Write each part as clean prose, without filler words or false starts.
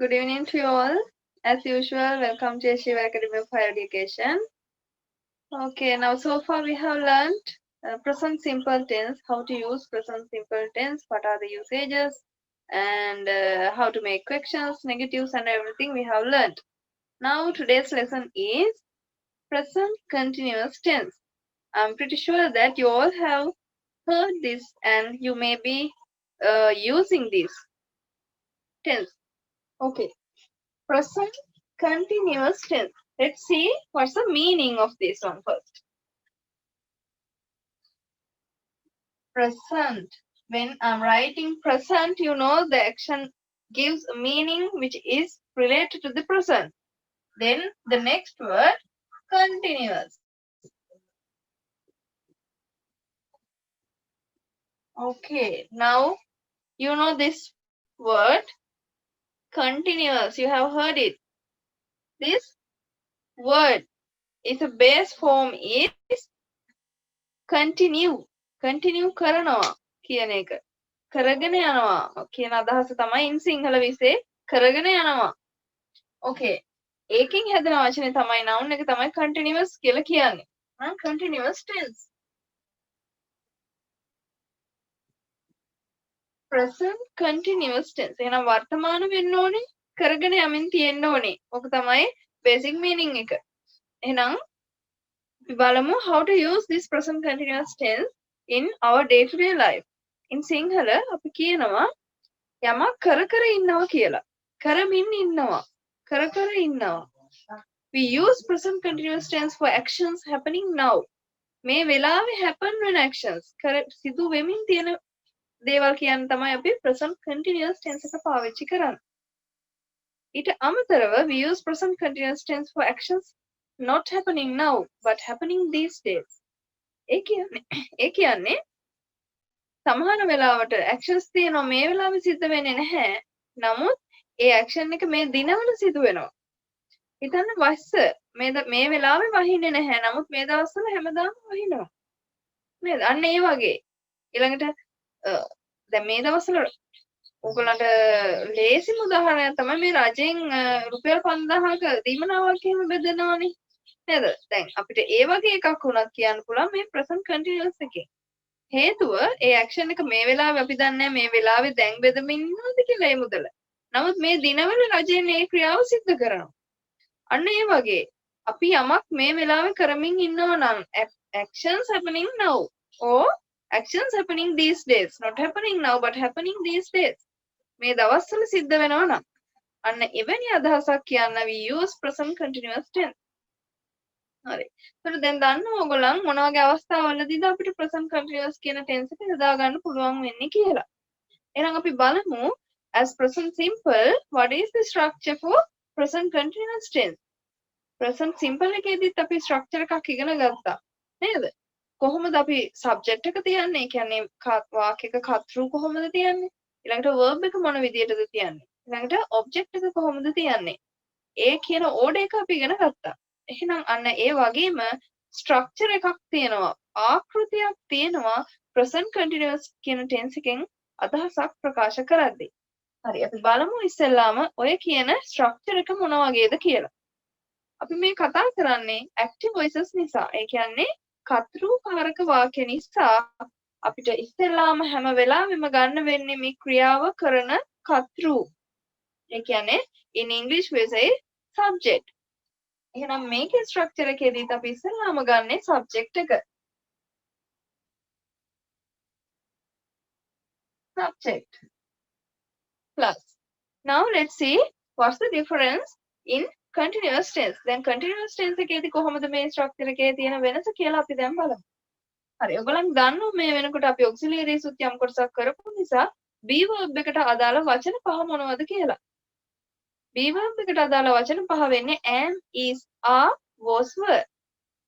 Good evening to you all. As usual, welcome to Yeshiva Academy of Higher Education. Okay, now so far we have learned present simple tense, how to use present simple tense, what are the usages, and how to make questions, negatives, and everything we have learned. Now today's lesson is present continuous tense. I'm pretty sure that you all have heard this and you may be using this tense. Okay. Present continuous tense. Let's see what's the meaning of this one first. Present. When I'm writing present, you know the action gives a meaning which is related to the present. Then the next word, continuous. Okay, now you know this word, continuous. You have heard it. This word is a base form is continue. Continue කරනවා කියන එක. කරගෙන යනවා කියන අදහස තමයි in Sinhala විෂේ කරගෙන යනවා. Okay. ඒකෙන් හැදෙන වචනේ තමයි noun එක තමයි continuous කියලා කියන්නේ. Continuous tense. Present continuous tense. එහෙනම් වර්තමාන වෙන්න ඕනේ කරගෙන යමින් තියෙන්න ඕනේ. ඔක තමයි basic meaning එක. එහෙනම් අපි බලමු how to use this present continuous tense in our day to day life. In Sinhala අපි කියනවා යමක් කර කර ඉන්නවා කියලා. කරමින් ඉන්නවා. කර කර ඉන්නවා. We use present continuous tense for actions happening now. මේ වෙලාවේ happen වෙන actions. සිදු වෙමින් තියෙන දේවල් කියන්න තමයි අපි present continuous tense එක පාවිච්චි කරන්නේ. ඊට අමතරව we use present continuous tense for actions not happening now but happening these days. ඒ කියන්නේ සමහර වෙලාවට actions තියෙනවා මේ වෙලාවේ සිද්ධ වෙන්නේ නැහැ. නමුත් ඒ action එක මේ දිනවල සිදු වෙනවා. හිතන්න වස්ස මේ වෙලාවේ වහින්නේ නැහැ. නමුත් මේ දවස්වල හැමදාම වහිනවා. නේද? අන්න ඒ වගේ. ඊළඟට දැන් මේ දවස්වල ඔයගලන්ට ලේසිම උදාහරණයක් තමයි මේ රජෙන් රුපියල් 5000ක දීමනාවක් එහෙම බෙදනවානේ. නේද? දැන් අපිට ඒ වගේ එකක් වුණත් කියන්න පුළුවන් මේ present continuous එකේ. හේතුව ඒ action එක මේ වෙලාවේ අපි දන්නේ මේ වෙලාවේ දැන් බෙදමින් ඉන්නවද කියලා ඒ මුදල. නමුත් මේ දිනවල රජයෙන් ඒ ක්‍රියාව සිද්ධ කරනවා. අන්න ඒ වගේ අපි යමක් මේ වෙලාවේ කරමින් ඉන්නවා නම් actions happening now or actions happening these days, not happening now but happening these days. මේ දවස්වල සිද්ධ වෙනවා නම් අන්න එවැනි අදහසක් කියන්න we use present continuous tense. හරි. ඒතර දැන් දන්නවා ඔයගොල්ලන් මොන වගේ අවස්ථාවලදීද අපිට present continuous කියන tense එක යොදා ගන්න පුළුවන් වෙන්නේ කියලා. එහෙනම් අපි බලමු as present simple what is the structure for present continuous tense. present simple එකේදීත් අපි structure එකක් ඉගෙන ගත්තා. නේද? කොහොමද අපි subject එක තියන්නේ? ඒ කියන්නේ වාක්‍යයක කර්තෘ කොහොමද තියන්නේ? ඊළඟට verb එක මොන විදියටද තියන්නේ? ඊළඟට object එක කොහොමද තියන්නේ? ඒ කියන order එක අපි ඉගෙන ගත්තා. එහෙනම් අන්න ඒ වගේම structure එකක් තියෙනවා. ආකෘතියක් තියෙනවා present continuous කියන tense එකෙන් අදහසක් ප්‍රකාශ කරද්දී. හරි අපි බලමු ඉස්සෙල්ලාම ඔය කියන structure එක මොන වගේද කියලා. අපි මේ කතා කරන්නේ active voices නිසා. ඒ කියන්නේ කර්තෘකාරක වාක්‍ය නිසා අපිට ඉස්සෙල්ලාම හැම වෙලාවෙම ගන්න වෙන්නේ මේ ක්‍රියාව කරන කර්තෘ. ඒ කියන්නේ in English we say subject. එහෙනම් මේකේ structure එකේදීත් අපි ඉස්සෙල්ලාම ගන්නේ subject එක. Subject plus. Now let's see what's the difference in continuous tense. Then continuous tense එකේදී කොහොමද මේ structure එකේ තියෙන වෙනස කියලා අපි දැන් බලමු. හරි ඔයගොල්ලන් දන්නවා මේ වෙනකොට අපි auxiliaries උත් යම් කොටසක් කරපු නිසා be verb එකට අදාළ වචන පහ මොනවද කියලා. be verb එකට අදාළ වචන පහ වෙන්නේ am, is, are, was, were.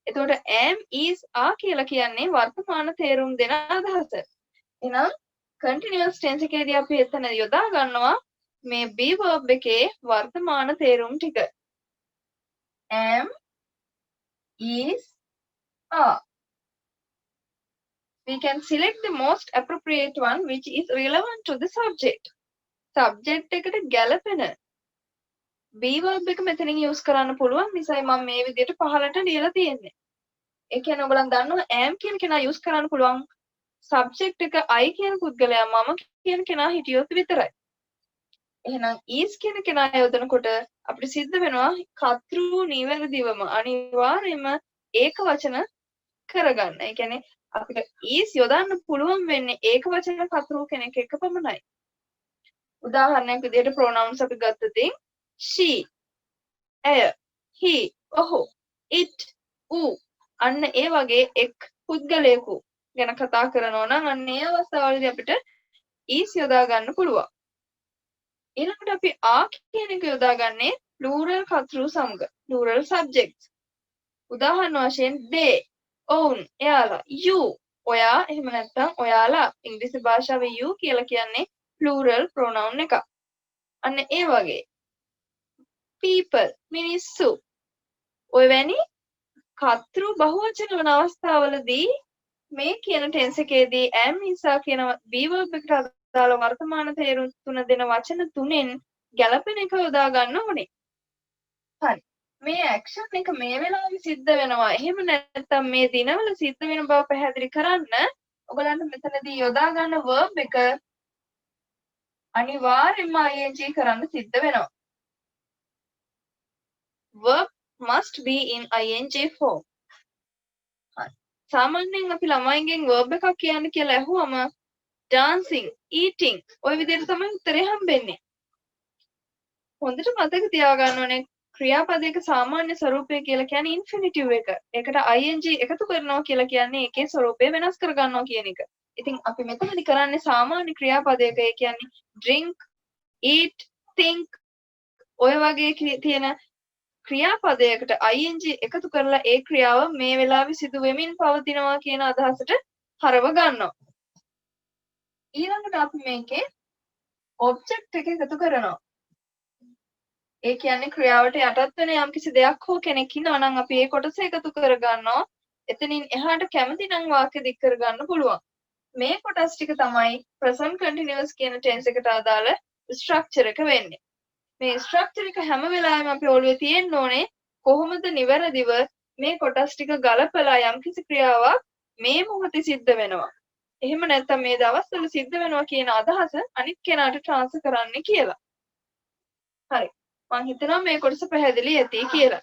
එතකොට am, is, are කියලා කියන්නේ වර්තමාන තේරුම් දෙන අදහස. එහෙනම් continuous tense එකේදී අපි එතන යොදා ගන්නවා මේ be verb එකේ වර්තමාන තේරුම් ටික. am, is, are. We can select the most appropriate one which is relevant to the subject. Subject එකට ගැලපෙන be verb එක මෙතනින් use කරන්න පුළුවන් නිසායි මම මේ විදිහට පහලට ලියලා තියෙන්නේ. ඒ කියන්නේ ඔයගලන් දන්නවා am කියන කෙනා use කරන්න පුළුවන් subject එක I කියන පුද්ගලයා මම කියන කෙනා හිටියොත් විතරයි. එහෙනම් is කියන කෙනා යොදනකොට අපිට සිද්ධ වෙනවා කතෘ නිවැරදිවම අනිවාර්යයෙන්ම ඒක වචන කරගන්න. ඒ කියන්නේ අපිට is යොදන්න පුළුවන් වෙන්නේ ඒක වචන කතෘ කෙනෙක් එක්ක පමණයි. උදාහරණයක් විදිහට pronouns අපි ගත්තොත් she, ඇය, he, ඔහු, it, ඌ අන්න ඒ වගේ එක් පුද්ගලයෙකු ගැන කතා කරනවා නම් අන්න ඒ අවස්ථාවලදී අපිට is යොදා ගන්න පුළුවන්. ඊළඟට අපි are කියන එක යොදාගන්නේ plural කතෘ සමග plural subjects. උදාහරණ වශයෙන් they, ඔවුන්, එයාලා, you, ඔයා එහෙම නැත්නම් ඔයාලා. ඉංග්‍රීසි භාෂාවේ you කියලා කියන්නේ plural pronoun එක. අන්න ඒ වගේ people, මිනිස්සු. ඔය වැනි කතෘ බහුවචන වන අවස්ථාවලදී මේ කියන ටෙන්ස් එකේදී am නිසා කියන be verb එකට අදාළ වර්තමාන තේරුම් තුන දෙන වචන තුනෙන් ගැලපෙන එක යොදා ගන්න ඕනේ. හරි. මේ ඇක්ෂන් එක මේ වෙලාවේ සිද්ධ වෙනවා. එහෙම නැත්නම් මේ දිනවල සිද්ධ වෙන බව පැහැදිලි කරන්න ඔයගලන්ට මෙතනදී යොදා ගන්න verb එක අනිවාර්යයෙන්ම ing කරන්න සිද්ධ වෙනවා. Verb must be in ing form. සාමාන්‍යයෙන් අපි ළමයින්ගෙන් verb එකක් කියන්න කියලා ඇහුවම dancing, eating ඔය විදිහට තමයි උත්තරේ හම්බෙන්නේ. හොඳට මතක තියාගන්න ඕනේ ක්‍රියාපදයක සාමාන්‍ය ස්වරූපය කියලා කියන්නේ infinitive එක. ඒකට ing එකතු කරනවා කියලා කියන්නේ ඒකේ ස්වරූපය වෙනස් කර ගන්නවා කියන එක. ඉතින් අපි මෙතනදී කරන්නේ සාමාන්‍ය ක්‍රියාපදයක ඒ කියන්නේ drink, eat, think ඔය වගේ තියෙන ක්‍රියාපදයකට ing එකතු කරලා ඒ ක්‍රියාව මේ වෙලාවේ සිදු වෙමින් පවතිනවා කියන අදහසට හරව ගන්නවා. ඊළඟට අපි මේකේ object එක එකතු කරනවා. ඒ කියන්නේ ක්‍රියාවට යටත් වෙන යම්කිසි දෙයක් හෝ කෙනෙක් ඉන්නවා නම් අපි ඒ කොටස එකතු කර ගන්නවා. එතනින් එහාට කැමති නම් වාක්‍ය දික් කර ගන්න පුළුවන්. මේ කොටස් ටික තමයි present continuous කියන tense එකට අදාළ structure එක වෙන්නේ. මේ ස්ට්‍රක්චර් එක හැම වෙලාවෙම අපි ඔළුවේ තියෙන්න ඕනේ කොහොමද නිවැරදිව මේ කොටස් ටික ගලපලා යම්කිසි ක්‍රියාවක් මේ මොහොතේ සිද්ධ වෙනවා. එහෙම නැත්නම් මේ දවස්වල සිද්ධ වෙනවා කියන අදහස අනිත් කෙනාට ට්‍රාන්ස්ෆර් කරන්න කියලා. හරි. මම හිතනවා මේ කොටස පැහැදිලි ඇති කියලා.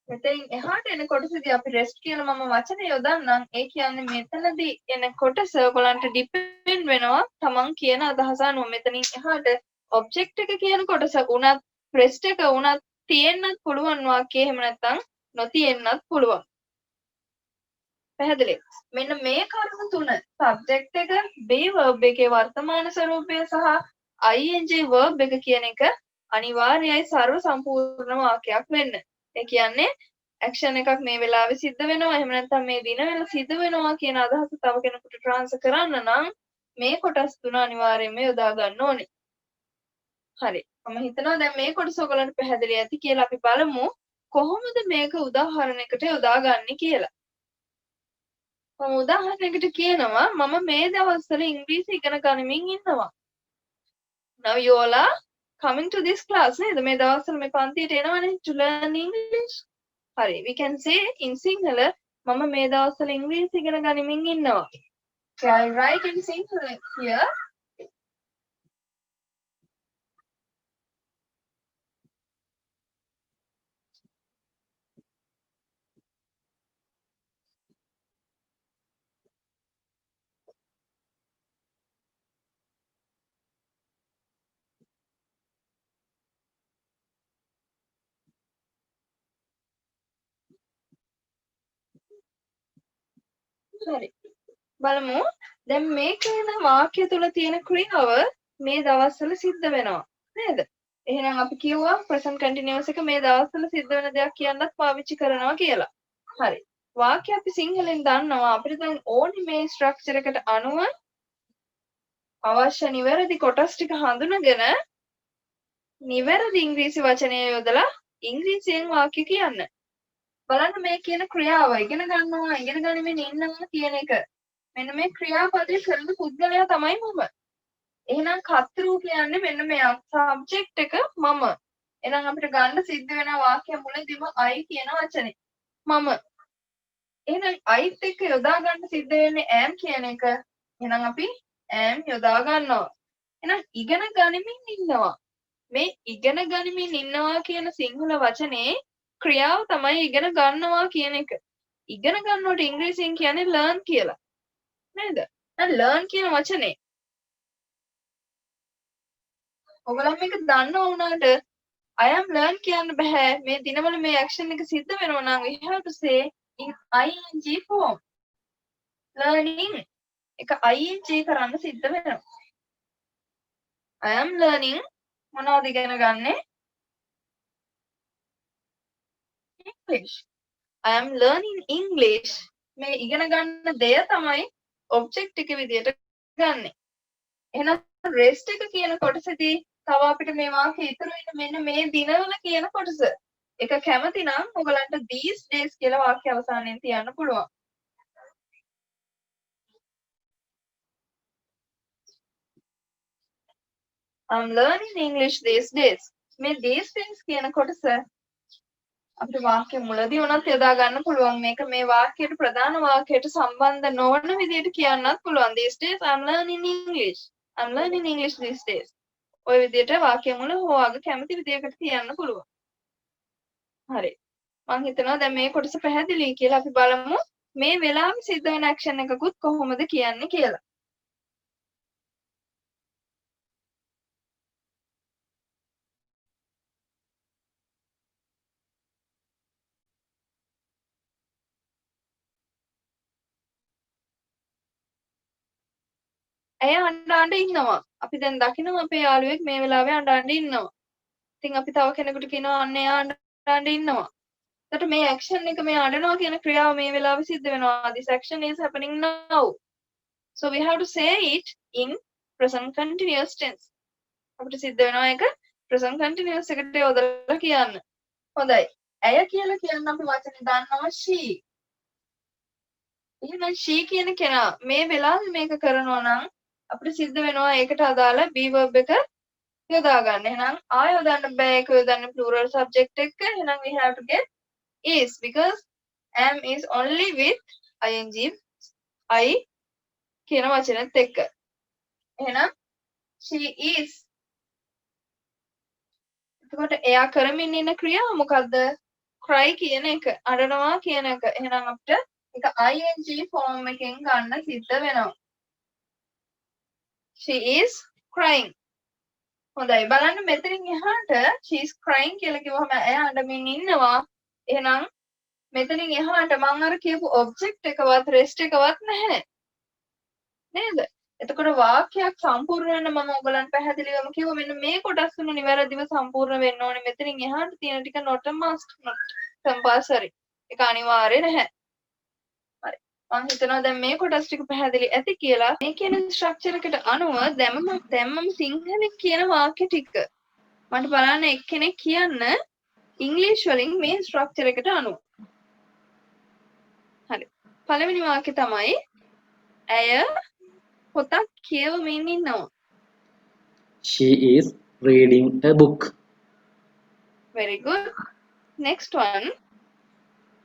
මෙතෙන් එහාට එන කොටසදී අපි rest කියන මම වචනේ යොදන්නම්. ඒ කියන්නේ මෙතනදී එන කොටස ඔයගලන්ට ඩිපෙන්ඩ් වෙනවා තමන් කියන අදහස අනුව. මෙතනින් එහාට object එක කියන කොටස උනත් rest එක උනත් තියෙන්නත් පුළුවන් වාක්‍යය. එහෙම නැත්නම් නොතියෙන්නත් පුළුවන්. පැහැදිලි? මෙන්න මේ කරුණු තුන subject එක, be verb එකේ වර්තමාන ස්වරූපය සහ ing verb එක කියන එක අනිවාර්යයි සර්ව සම්පූර්ණ වාක්‍යයක් වෙන්න. ඒ කියන්නේ ඇක්ෂන් එකක් මේ වෙලාවේ සිද්ධ වෙනවා. එහෙම නැත්නම් මේ දිනවල සිද්ධ වෙනවා කියන අදහස තව කෙනෙකුට ට්‍රාන්ස්ෆර් කරන්න නම් මේ කොටස් තුන අනිවාර්යයෙන්ම යොදා ගන්න ඕනේ. හරි. මම හිතනවා දැන් මේ කොටස ඔයගලන්ට පැහැදිලි ඇති කියලා. අපි බලමු කොහොමද මේක උදාහරණයකට යොදාගන්නේ කියලා. මම උදාහරණයකට කියනවා මම මේ දවස්වල ඉංග්‍රීසි ඉගෙන ගනිමින් ඉන්නවා. Now you all are coming to this class නේද? මේ දවස්වල මේ පන්තියට එනවනේ to learn English. හරි. We can say in Sinhala මම මේ දවස්වල ඉංග්‍රීසි ඉගෙන ගනිමින් ඉන්නවා. So I write in Sinhala here. හරි. බලමු. දැන් මේ කියන වාක්‍ය තුල තියෙන ක්‍රියාව මේ දවස්වල සිද්ධ වෙනවා. නේද? එහෙනම් අපි කියුවා present continuous එක මේ දවස්වල සිද්ධ වෙන දෙයක් කියන්නත් පාවිච්චි කරනවා කියලා. හරි. වාක්‍ය අපි සිංහලෙන් දන්නවා. අපිට දැන් ඕනි මේ ස්ට්‍රක්චර් එකට අනුව අවශ්‍ය නිවැරදි කොටස් ටික හඳුනගෙන නිවැරදි ඉංග්‍රීසි වචනය යොදලා ඉංග්‍රීසියෙන් වාක්‍ය කියන්න. බලන්න මේ කියන ක්‍රියාව ඉගෙන ගන්නවා, ඉගෙන ගනිමින් ඉන්නවා කියන එක. මෙන්න මේ ක්‍රියාපදේ කරන පුද්ගලයා තමයි මම. එහෙනම් කතරු කියන්නේ මෙන්න මෙයා සබ්ජෙක්ට් එක මම. එහෙනම් අපිට ගන්න සිද්ධ වෙන වාක්‍ය මුලදීම I කියන වචනේ. මම. එහෙනම් Iත් එක්ක යොදා ගන්න සිද්ධ වෙන්නේ am කියන එක. එහෙනම් අපි am යොදා ගන්නවා. එහෙනම් ඉගෙන ගනිමින් ඉන්නවා. මේ ඉගෙන ගනිමින් ඉන්නවා කියන සිංහල වචනේ ක්‍රියාව තමයි ඉගෙන ගන්නවා කියන එක. ඉගෙන ගන්නවට ඉංග්‍රීසියෙන් කියන්නේ learn කියලා. නේද? දැන් learn කියන වචනේ ඔයගොල්ලෝ මේක දන්නව වුණාට I am learn කියන්න බෑ. මේ දිනවල මේ action එක සිද්ධ වෙනවා නම් we have to say in ing form. learning එක ing කරන්න සිද්ධ වෙනවා. I am learning මොනවද ඉගෙන ගන්නෙ? English. I am learning English. මේ ඉගෙන ගන්න දෙය තමයි object එක විදියට ගන්නෙ. එහෙනම් rest එක කියන කොටසදී තව අපිට මේ වාක්‍ය ඉතුරු වෙන මෙන්න මේ දිනවල කියන කොටස. එක කැමති නම් ඔයගලන්ට these days කියලා වාක්‍ය අවසානයේ තියන්න පුළුවන්. I'm learning English these days. මේ these days කියන කොටස අපිට වාක්‍ය මුලදී උනත් යොදා ගන්න පුළුවන්. මේක මේ වාක්‍යයට ප්‍රධාන වාක්‍යයට සම්බන්ධ නොවන විදිහට කියන්නත් පුළුවන්. These days I'm learning English. I'm learning English these days. ඔය විදිහට වාක්‍ය මුල හොවාග කැමති විදිහකට කියන්න පුළුවන්. හරි. මම හිතනවා දැන් මේ කොටස පැහැදිලි කියලා. අපි බලමු මේ වෙලාවෙ සිද්ධ වෙන ඇක්ෂන් එකකුත් කොහොමද කියන්නේ කියලා. ඇය අඬ ඉන්නවා. අපි දැන් දකිනවා අපේ යාළුවෙක් මේ වෙලාවේ අඬ ඉන්නවා. ඉතින් අපි තව කෙනෙකුට කියනවා අන්න එයා අඬ ඉන්නවා. එතකොට මේ action එක මේ අඬනවා කියන ක්‍රියාව මේ වෙලාවේ සිද්ධ වෙනවා. This action is happening now. So we have to say it in present continuous tense. අපිට සිද්ධ වෙනවා ඒක present continuous එකට යොදලා කියන්න. හොඳයි. ඇය කියලා කියන්න අපි වචනේ දාන්නවා she. එහෙනම් she කියන කෙනා මේ වෙලාවේ මේක කරනවා නම් අපිට සිද්ධ වෙනවා ඒකට අදාළ be verb එක යොදා ගන්න. එහෙනම් ආය යොදන්න බෑ ඒක යොදන්න plural subject එක. එහෙනම් we have to get is because am is only with ing I කියන වචනෙත් එක්ක. එහෙනම් she is. එතකොට එයා කරමින් ඉන්න ක්‍රියාව මොකද්ද? cry කියන එක. අඬනවා කියන එක. එහෙනම් අපිට ඒක ing form එකෙන් ගන්න සිද්ධ වෙනවා. She is crying. හොඳයි බලන්න මෙතනින් එහාට she is crying කියලා කිව්වම එයා අඬමින් ඉන්නවා. එහෙනම් මෙතනින් එහාට මම අර කියපු object එකවත් rest එකවත් නැහැ. නේද? එතකොට වාක්‍යයක් සම්පූර්ණ වෙන්න මම ඔයගලන්ට පැහැදිලිවම කිව්වා මෙන්න මේ කොටස් තුන නිවැරදිව සම්පූර්ණ වෙන්න ඕනේ. මෙතනින් එහාට තියෙන ටික not a must, not compulsory. ඒක අනිවාර්ය නැහැ. හරි. මම හිතනවා දැන් මේ කොටස් ටික පැහැදිලි ඇති කියලා. මේ කියන ස්ට්‍රක්චර් එකට අනුව දැම්මම සිංහලෙන් කියන වාක්‍ය ටික මට බලන්න එක්කෙනෙක් කියන්න ඉංග්‍රීසි වලින් මේ ස්ට්‍රක්චර් එකට අනුව. හරි. පළවෙනි වාක්‍ය තමයි ඇය පොතක් කියවමින් ඉන්නවා. She is reading a book. Very good. Next one.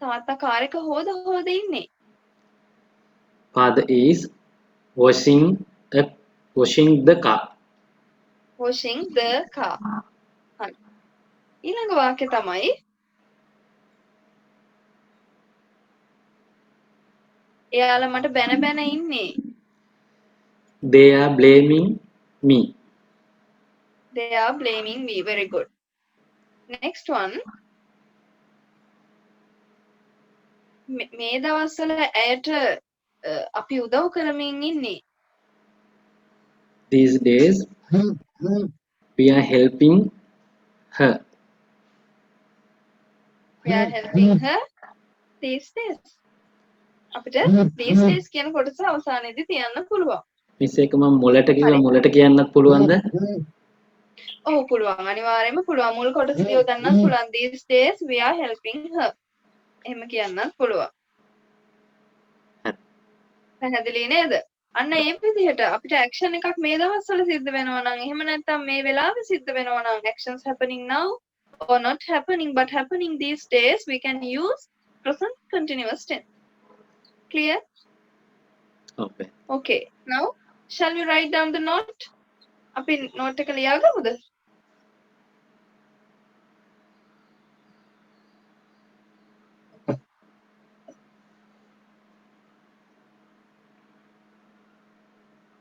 තාත්තා කාර් එක හොද ඉන්නේ. Father is washing the car. Washing the car. හරි. ඊළඟ වාක්‍ය තමයි එයාලා මට බැන ඉන්නේ. They are blaming me. They are blaming me. Very good. Next one. මේ දවස්වල ඇයට අපි උදව් කරමින් ඉන්නේ. These days we are helping her. We are helping her these days. අපිට these days කියන කොටස අවසානයේදී තියන්න පුළුවන්. මිස් එක මම මුලට කිව්වා මුලට කියන්නත් පුළුවන්ද? ඔව් පුළුවන්. අනිවාර්යයෙන්ම පුළුවන්. මුල් කොටස යොදන්නත් පුළුවන්. These days we are helping her. එහෙම කියන්නත් පුළුවන්. පැහැදිලි නේද? අන්න ඒ විදිහට අපිට action එකක් මේ දවස්වල සිද්ධ වෙනවා නම් එහෙම නැත්නම් මේ වෙලාවේ සිද්ධ වෙනවා නම් actions happening now or not happening but happening these days, we can use present continuous tense. Clear? Okay. Okay. Now shall we write down the note? අපි note එක ලියාගමුද?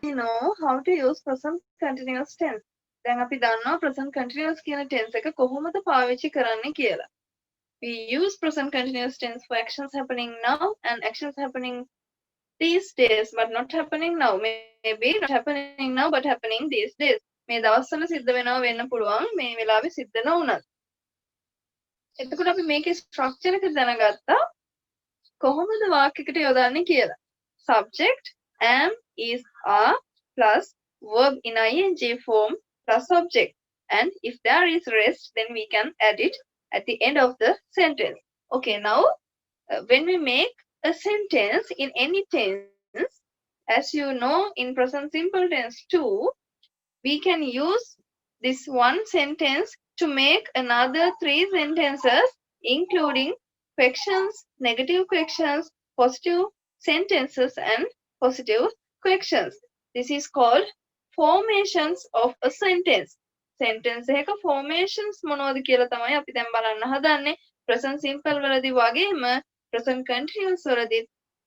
We know how to use present continuous tense. දැන් අපි දන්නවා present continuous කියන tense එක කොහොමද පාවිච්චි කරන්න කියලා. We use present continuous tense for actions happening now and actions happening these days but not happening now. Maybe not happening now but happening these days. මේ දවස්වල සිද්ධ වෙනවා වෙන්න පුළුවන් මේ වෙලාවේ සිද්ධ නොවුනත්. එතකොට අපි මේකේ structure එක දැනගත්තා කොහොමද වාක්‍යයකට යොදන්නේ කියලා. Subject am, is, are plus verb in ing form plus object. And if there is rest, then we can add it at the end of the sentence. Okay, now when we make a sentence in any tense, as you know in present simple tense too, we can use this one sentence to make another 3 sentences, including questions, negative questions, positive sentences, and positive questions. This is called formations of a sentence. Sentence එක formations මොනවද කියලා තමයි අපි දැන් බලන්න හදන්නේ. Present simple වලදී වගේම present continuous වලදී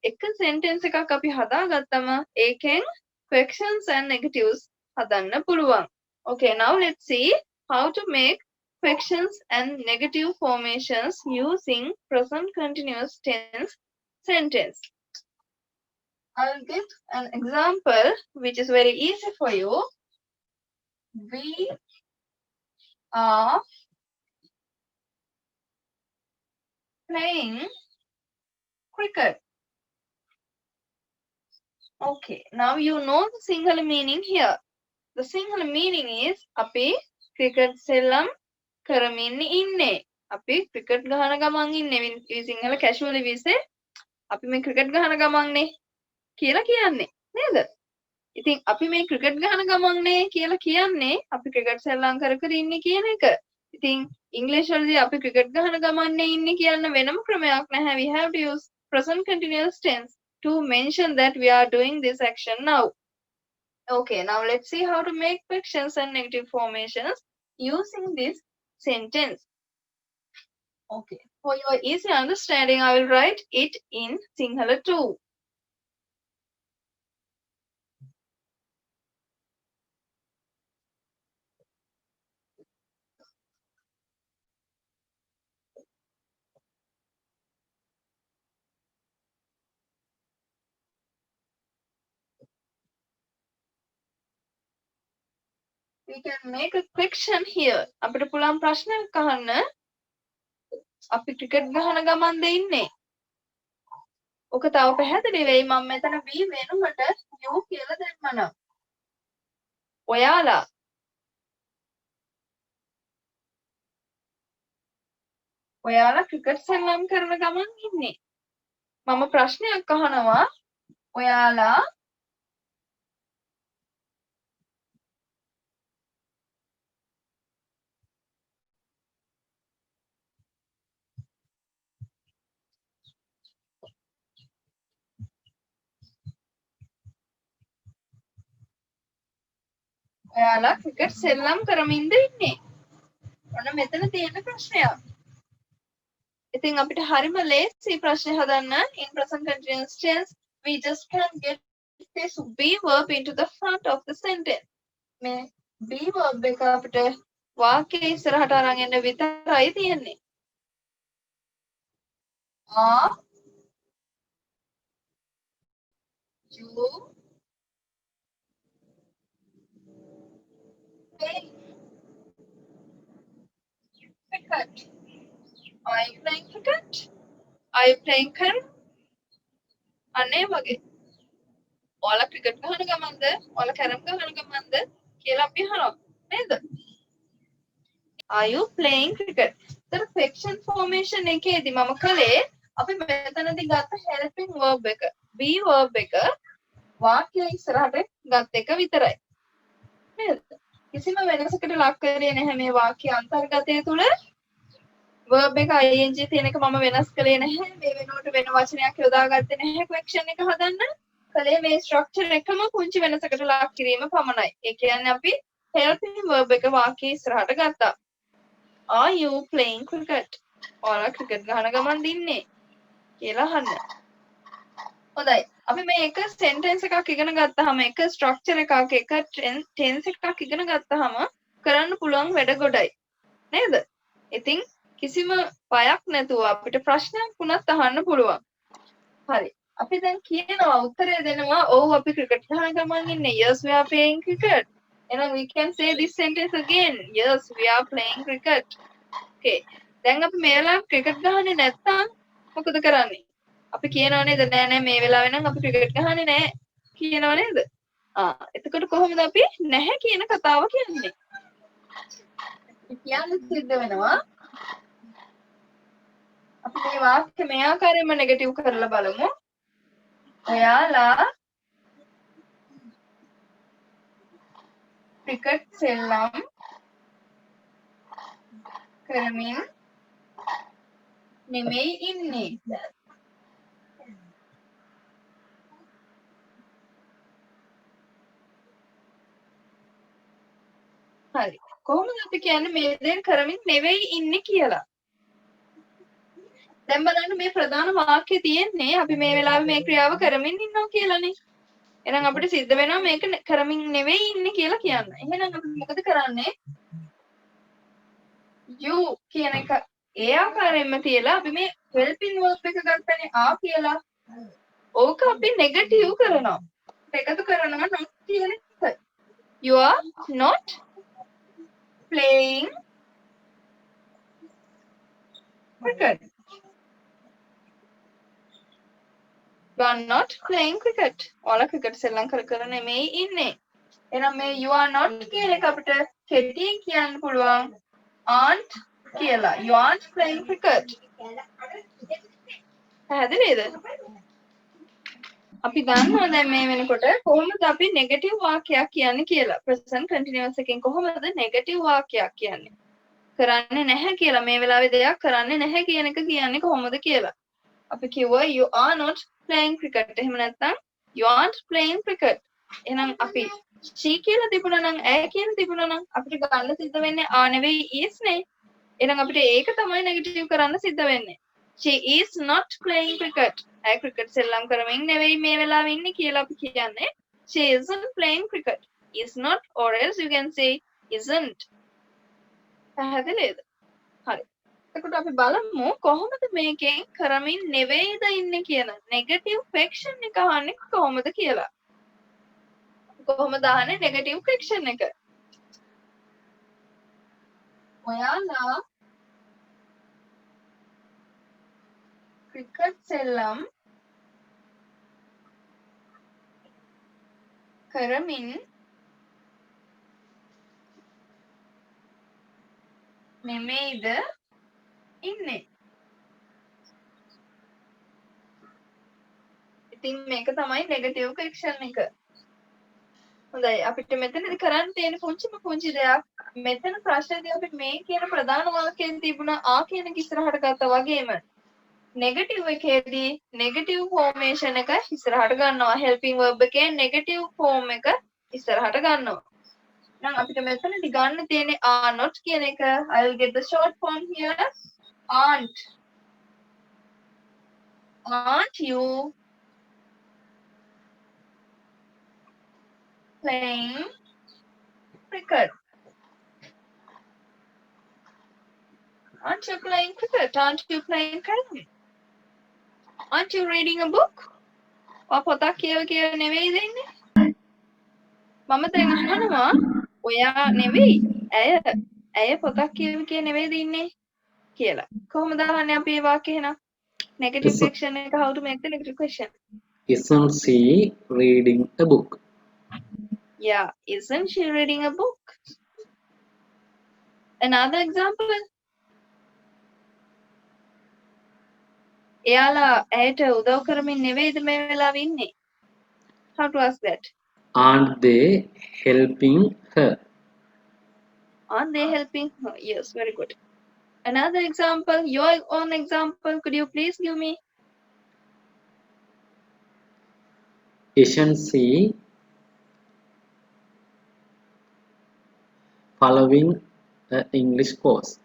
එක sentence එකක් අපි හදාගත්තම ඒකෙන් questions and negatives හදන්න පුළුවන්. Okay, now let's see how to make questions and negative formations using present continuous tense sentence. I'll give an example which is very easy for you. We are playing cricket. Okay, now you know the Sinhala meaning here. The Sinhala meaning is අපි cricket සෙල්ලම් කරමින් ඉන්නේ. අපි cricket ගහන ගමන් ඉන්නේ. We Sinhala casually we say අපි මේ cricket ගහන ගමන්නේ කියලා කියන්නේ නේද? ඉතින් අපි මේ cricket ගහන ගමන්නේ කියලා කියන්නේ අපි cricket සෙල්ලම් කර කර ඉන්නේ කියන එක. ඉතින් English වලදී අපි cricket ගහන ගමන්නේ ඉන්නේ කියන වෙනම ක්‍රමයක් නැහැ. We have to use present continuous tense to mention that we are doing this action now. Okay, now let's see how to make questions and negative formations using this sentence. Okay, for your easy understanding, I will write it in Sinhala too. We can make a question here. අපිට පුළුවන් ප්‍රශ්නයක් අහන්න. අපි cricket ගහන ගමන්ද ඉන්නේ. ඔක තව පැහැදිලි වෙයි මම මෙතන V වෙනුවට U කියලා දැම්මනම්. ඔයාලා ක්‍රිකට් සෙල්ලම් කරන ගමන් ඉන්නේ. මම ප්‍රශ්නයක් අහනවා. ඔයාලා ක්‍රිකට් සෙල්ලම් කරමින්ද ඉන්නේ. ඔන්න මෙතන තියෙන ප්‍රශ්නයක්. ඉතින් අපිට හරිම ලේසි ප්‍රශ්න හදන්න in present continuous tense. We just can get this be verb into the front of the sentence. මේ be verb එක අපිට වාක්‍යයේ ඉස්සරහට අරන් එන්න විතරයි තියෙන්නේ. Are you playing cricket? Are you playing cricket? Are you playing cricket? අනේ වගේ. ඔයාලා ක්‍රිකට් ගහන ගමන්ද? ඔයාලා කැරම් ගහන ගමන්ද කියලා අපි අහනවා. නේද? Are you playing cricket? तर question formation එකේදී මම කලේ අපි මෙතනදී ගත්ත helping verb එක. be verb එක වාක්‍ය ඉස්සරහට ගත් එක විතරයි. නේද? කිසිම වෙනසකට ලක් කරේ නැහැ මේ වාක්‍ය අන්තර්ගතය තුල verb එක ing තියෙන එක මම වෙනස් කළේ නැහැ. මේ වෙනුවට වෙන වචනයක් යොදාගත්තේ නැහැ question එක හදන්න. කලේ මේ structure එකම පුංචි වෙනසකට ලක් කිරීම පමණයි. ඒ කියන්නේ අපි helping verb එක වාක්‍ය ඉස්සරහට ගත්තා. Are you playing cricket? ඔයාලා ක්‍රිකට් ගහන ගමන් දින්නේ කියලා අහන්න. හොඳයි. අපි මේ එක sentence එකක් ඉගෙන ගත්තාම එක structure එකක් එක tense එකක් ඉගෙන ගත්තාම කරන්න පුළුවන් වැඩ ගොඩයි. නේද? ඉතින් කිසිම බයක් නැතුව අපිට ප්‍රශ්නයක් වුණත් අහන්න පුළුවන්. හරි. අපි දැන් කියනවා උත්තරය දෙනවා ඔව් අපි ක්‍රිකට් ගහන ගමන් ඉන්නේ. Yes we are playing cricket. එහෙනම් we can say this sentence again. Yes we are playing cricket. Okay. දැන් අපි මේ වෙලාවේ ක්‍රිකට් ගහන්නේ නැත්නම් මොකද කරන්නේ? අපි කියනවා නේද නෑ නෑ මේ වෙලාවේ නම් අපි ක්‍රිකට් ගහන්නේ නෑ කියනවා නේද? එතකොට කොහොමද අපි නැහැ කියන කතාව කියන්නේ? කියන්න සිද්ධ වෙනවා අපි මේ වාක්‍ය මේ ආකාරයෙන්ම නෙගටිව් කරලා බලමු. ඔයාලා ක්‍රිකට් සෙල්ලම් කරමින් නෙමෙයි ඉන්නේ. හරි. කොහොමද අපි කියන්නේ මේ දේ කරමින් නෙවෙයි ඉන්නේ කියලා? දැන් බලන්න මේ ප්‍රධාන වාක්‍යය තියෙන්නේ අපි මේ වෙලාවේ මේ ක්‍රියාව කරමින් ඉන්නවා කියලානේ. එහෙනම් අපිට සිද්ධ වෙනවා මේක කරමින් නෙවෙයි ඉන්නේ කියලා කියන්න. එහෙනම් අපි මොකද කරන්නේ? you කියන එක ඒ ආකාරයෙන්ම තියලා අපි මේ helping verb එක ගන්නනේ ආ කියලා. ඕක අපි නෙගටිව් කරනවා. එකතු කරනවා not කියන එක. You are not playing cricket. You are not playing cricket. ඔයාලා ක්‍රිකට් සෙල්ලම් කර නෙමෙයි ඉන්නේ. එහෙනම් මේ you are not කියන එක අපිට කෙටියෙන් කියන්න පුළුවන් aren't කියලා. You aren't playing cricket. පැහැදිලිද? අපි දන්නවා දැන් මේ වෙනකොට කොහොමද අපි නෙගටිව් වාක්‍යයක් කියන්නේ කියලා. present continuous එකෙන් කොහොමද නෙගටිව් වාක්‍යයක් කියන්නේ? කරන්නේ නැහැ කියලා මේ වෙලාවේ දෙයක් කරන්නේ නැහැ කියන එක කියන්නේ කොහොමද කියලා. අපි කිව්වා you are not playing cricket. එහෙම නැත්නම් you aren't playing cricket. එහෙනම් අපි she කියලා තිබුණා නම් ඇය කියලා තිබුණා නම් අපිට ගන්න සිද්ධ වෙන්නේ ආ නෙවෙයි is නේ. එහෙනම් අපිට ඒක තමයි නෙගටිව් කරන්න සිද්ධ වෙන්නේ. She is not playing cricket. ඇය ක්‍රිකට් සෙල්ලම් කරමින් නෙවෙයි මේ වෙලාවේ ඉන්නේ කියලා අපි කියන්නේ. She isn't playing cricket. Is not or else you can say isn't. පැහැදිලිද? හරි. එතකොට අපි බලමු කොහොමද මේකෙන් කරමින් නෙවෙයිද ඉන්නේ කියන නෙගටිව් ෆ්‍රැක්ෂන් එක අහන්නේ කොහොමද කියලා. කොහොමද අහන්නේ නෙගටිව් ෆ්‍රැක්ෂන් එක? ඔයාලා ක්‍රිකට් සෙල්ලම් කරමින් නෙමෙයිද ඉන්නේ. ඉතින් මේක තමයි නෙගටිව් ෆ්‍රැක්ෂන් එක. හොඳයි අපිට මෙතනදී කරන්න තියෙන පුංචි දෙයක් මෙතන ප්‍රශ්නේදී අපිට මේ කියන ප්‍රධාන වාක්‍යයෙන් තිබුණ ආ කියන ඉස්සරහට ගත්තා වගේම නෙගටිව් එකේදී නෙගටිව් ෆෝමේෂන් එක ඉස්සරහට ගන්නවා. හෙල්පින් verb එකේ නෙගටිව් ෆෝම් එක ඉස්සරහට ගන්නවා. නම් අපිට මෙතනදී ගන්න තියෙන්නේ are not කියන එක. I will get the short form here. Aren't. Aren't you playing cricket? Aren't you playing cricket? Aren't you playing cricket? Aren't you reading a book? පොතක් කියව නෙවෙයිද ඉන්නේ? මම දැන් අහනවා ඔයා නෙවෙයි ඇය පොතක් කියව නෙවෙයිද ඉන්නේ කියලා. කොහොමද අහන්නේ අපි මේ වාක්‍ය එහෙනම්? Negative question එක how to make the negative question? Isn't she reading a book? Yeah, isn't she reading a book? Another example. එයාලා ඇයට උදව් කරමින් නෙවෙයිද මේ වෙලාවේ ඉන්නේ? How to ask that? Aren't they helping her? Are they helping her? Yes, very good. Another example, your own example, could you please give me? Isn't she following an English course?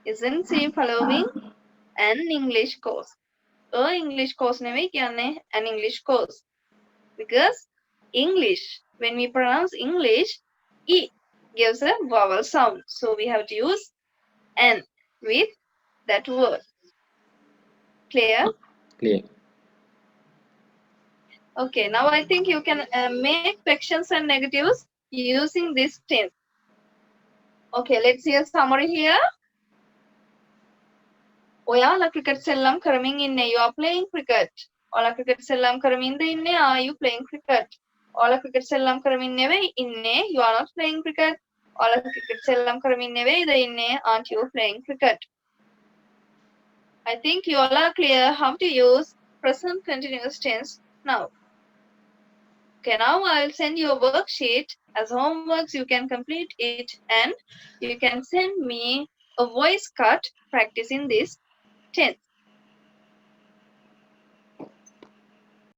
Isn't she following an English course? A English course නෙවෙයි කියන්නේ an English course. Because English, when we pronounce English, E gives a vowel sound. So we have to use N with that word. Clear? Clear. Okay, now I think you can make fractions and negatives using this tense. Okay, let's see a summary here. ඔයාලා cricket සෙල්ලම් කරමින් ඉන්නේ. You are playing cricket. ඔයාලා cricket සෙල්ලම් කරමින්ද ඉන්නේ? Are you playing cricket? ඔයාලා cricket සෙල්ලම් කරමින් නෙවෙයි ඉන්නේ. You are not playing cricket. ඔයාලා cricket සෙල්ලම් කරමින් නෙවෙයිද ඉන්නේ? Aren't you playing cricket? I think you all are clear how to use present continuous tense now. Okay, now I'll send you a worksheet as homeworks. You can complete it and you can send me a voice cut practicing this tense.